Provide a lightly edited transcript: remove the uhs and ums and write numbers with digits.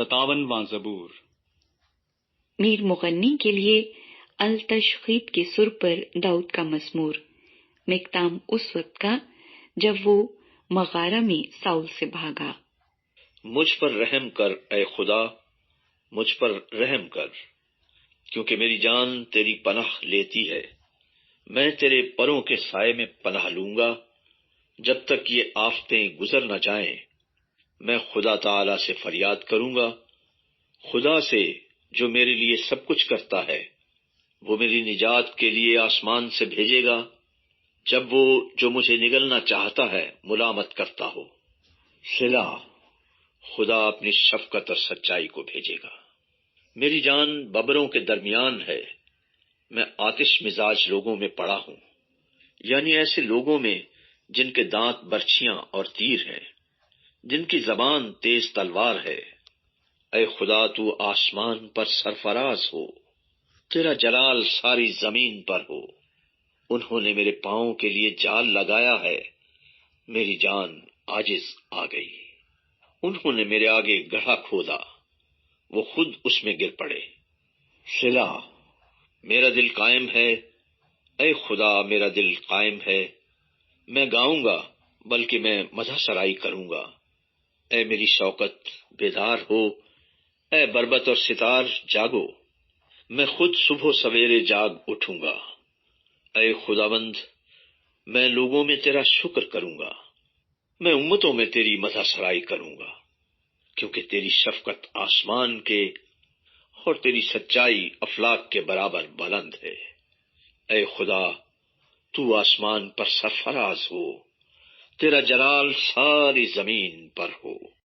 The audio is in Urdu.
57واں زبور۔ میر مغنی کے لیے التشخیط کے سر پر داؤد کا مزمور۔ مقدام اس وقت کا جب وہ مغارہ میں ساؤل سے بھاگا۔ مجھ پر رحم کر اے خدا، مجھ پر رحم کر، کیونکہ میری جان تیری پناہ لیتی ہے۔ میں تیرے پروں کے سائے میں پناہ لوں گا، جب تک یہ آفتیں گزر نہ جائیں۔ میں خدا تعالی سے فریاد کروں گا، خدا سے جو میرے لیے سب کچھ کرتا ہے۔ وہ میری نجات کے لیے آسمان سے بھیجے گا، جب وہ جو مجھے نگلنا چاہتا ہے ملامت کرتا ہو۔ صلاح، خدا اپنی شفقت اور سچائی کو بھیجے گا۔ میری جان ببروں کے درمیان ہے، میں آتش مزاج لوگوں میں پڑا ہوں، یعنی ایسے لوگوں میں جن کے دانت برچھیاں اور تیر ہیں، جن کی زبان تیز تلوار ہے۔ اے خدا، تو آسمان پر سرفراز ہو، تیرا جلال ساری زمین پر ہو۔ انہوں نے میرے پاؤں کے لیے جال لگایا ہے، میری جان عاجز آ گئی۔ انہوں نے میرے آگے گڑھا کھودا، وہ خود اس میں گر پڑے۔ صلاح، میرا دل قائم ہے، اے خدا میرا دل قائم ہے۔ میں گاؤں گا، بلکہ میں مدح سرائی کروں گا۔ اے میری شوکت بیدار ہو، اے بربط اور ستار جاگو۔ میں خود صبح سویرے جاگ اٹھوں گا۔ اے خداوند، میں لوگوں میں تیرا شکر کروں گا، میں امتوں میں تیری مدح سرائی کروں گا، کیونکہ تیری شفقت آسمان کے اور تیری سچائی افلاک کے برابر بلند ہے۔ اے خدا، تو آسمان پر سرفراز ہو، تیرا جلال ساری زمین پر ہو۔